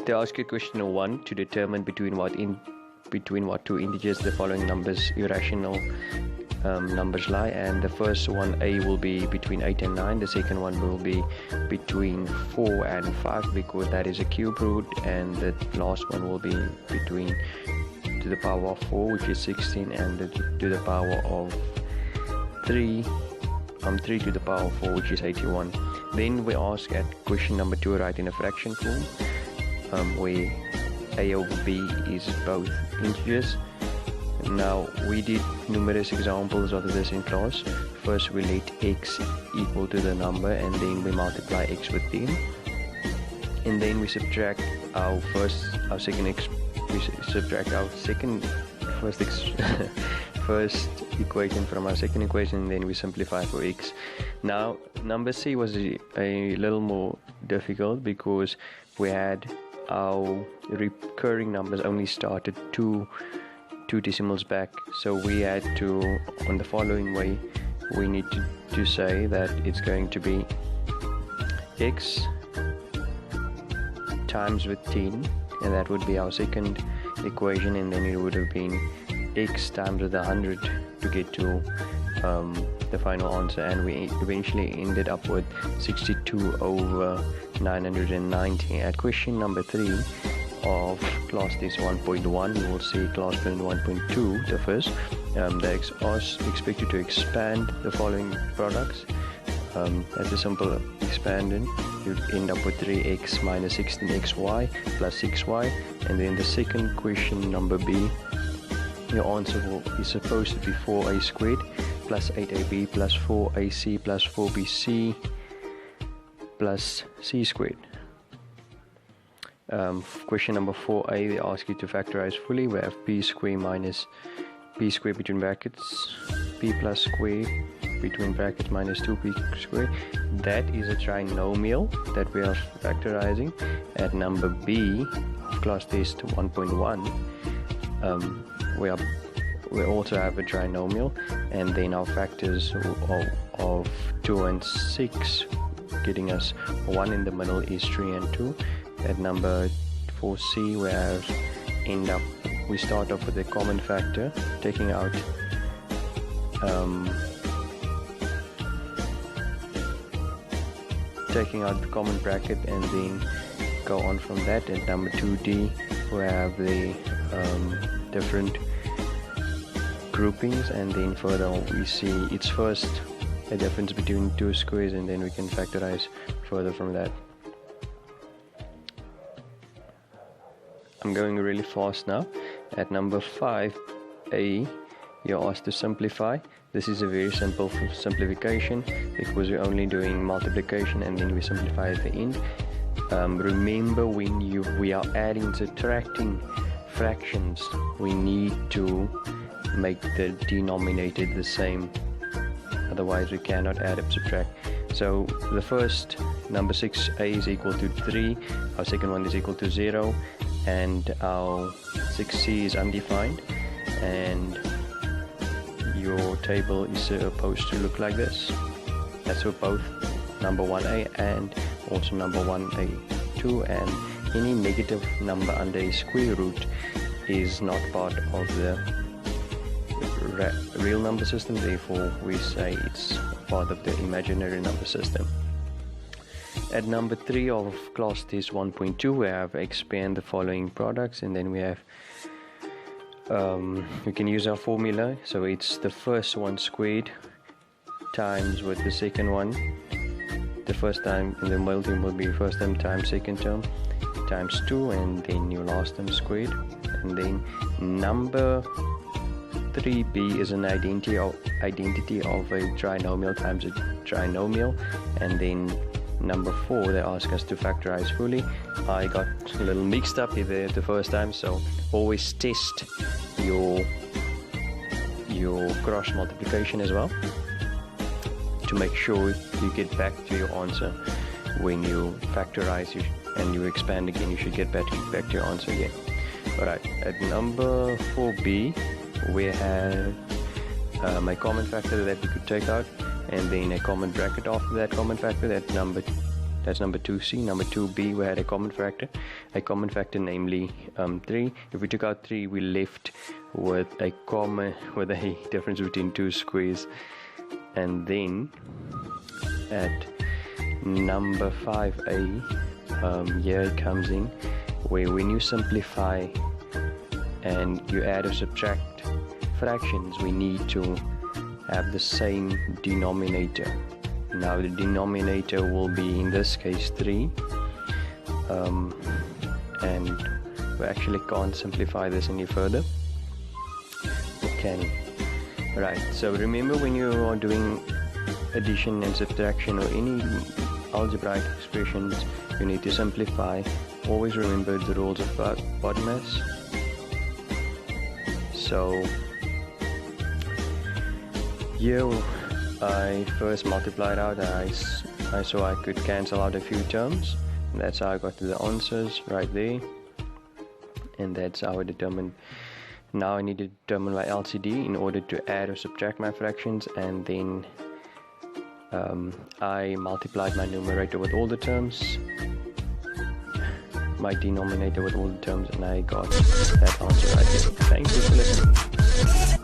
They ask you question 1 to determine between what two integers the following numbers irrational numbers lie, and the first one, A, will be between 8 and 9. The second one will be between 4 and 5 because that is a cube root, and the last one will be between to the power of 4, which is 16, and to the power of 3 to the power of 4, which is 81. Then we ask at question number 2, write in a fraction form where A over B is both integers. Now we did numerous examples of this in class. First we let x equal to the number, and then we multiply x with 10, and then we subtract our first equation from our second equation, and then we simplify for x. Now number C was a little more difficult because we had our recurring numbers only started two decimals back, so we had to, on the following way, we need to say that it's going to be x times with 10, and that would be our second equation, and then it would have been x times with 100 to get to the final answer, and we eventually ended up with 62 over 990. At question number 3 of class test 1.1, you will see class plan 1.2, the first. They expect you to expand the following products. As a simple expanding, you end up with 3x minus 16xy plus 6y, and then the second question, number B, your answer is supposed to be 4a squared plus 8ab plus 4ac plus 4bc plus c squared. Question number 4a, they ask you to factorize fully. We have p square minus p square between brackets, p plus square between brackets minus 2p square. That is a trinomial that we are factorizing. At number B of class test 1.1, we also have a trinomial, and then our factors of 2 and 6, getting us 1 in the middle is 3 and 2. At number 4C, we start off with a common factor, taking out the common bracket, and then go on from that. At number 2D, we have the different groupings, and then further we see it's first a difference between two squares, and then we can factorize further from that. I'm going really fast now. At number 5A, you're asked to simplify. This is a very simple simplification because we're only doing multiplication, and then we simplify at the end. Remember, when we are adding and subtracting fractions, we need to make the denominator the same, otherwise we cannot add or subtract. So the first, number 6a, is equal to 3, our second one is equal to 0, and our 6c is undefined, and your table is supposed to look like this. That's for both number 1a and also number 1a2, and any negative number under a square root is not part of the real number system, therefore we say it's part of the imaginary number system. At number 3 of class test 1.2, we have expand the following products, and then we have we can use our formula. So it's the first one squared times with the second one. The first time in the middle term will be first term times second term times 2, and then your last term squared. And then number 3b is an identity of a trinomial times a trinomial, and then number 4, they ask us to factorize fully. I got a little mixed up here the first time, so always test your cross multiplication as well to make sure you get back to your answer. When you factorize and you expand again, you should get back to your answer again. Alright, at number 4b, we have a common factor that we could take out, and then a common bracket after that common factor. At number That's number 2C. Number 2B, we had a common factor, namely 3. If we took out 3, we left with a difference between 2 squares. And then at number 5A, here it comes in, where when you simplify and you add or subtract fractions, we need to have the same denominator. Now the denominator will be, in this case, 3, and we actually can't simplify this any further. Okay, right, so remember, when you are doing addition and subtraction or any algebraic expressions, you need to simplify. Always remember the rules of BODMAS. So here I first multiplied out, so I could cancel out a few terms, and that's how I got to the answers right there. And that's how I determined. Now I need to determine my LCD in order to add or subtract my fractions, and then I multiplied my numerator with all the terms, my denominator with all the terms, and I got that answer right there. Thank you for listening.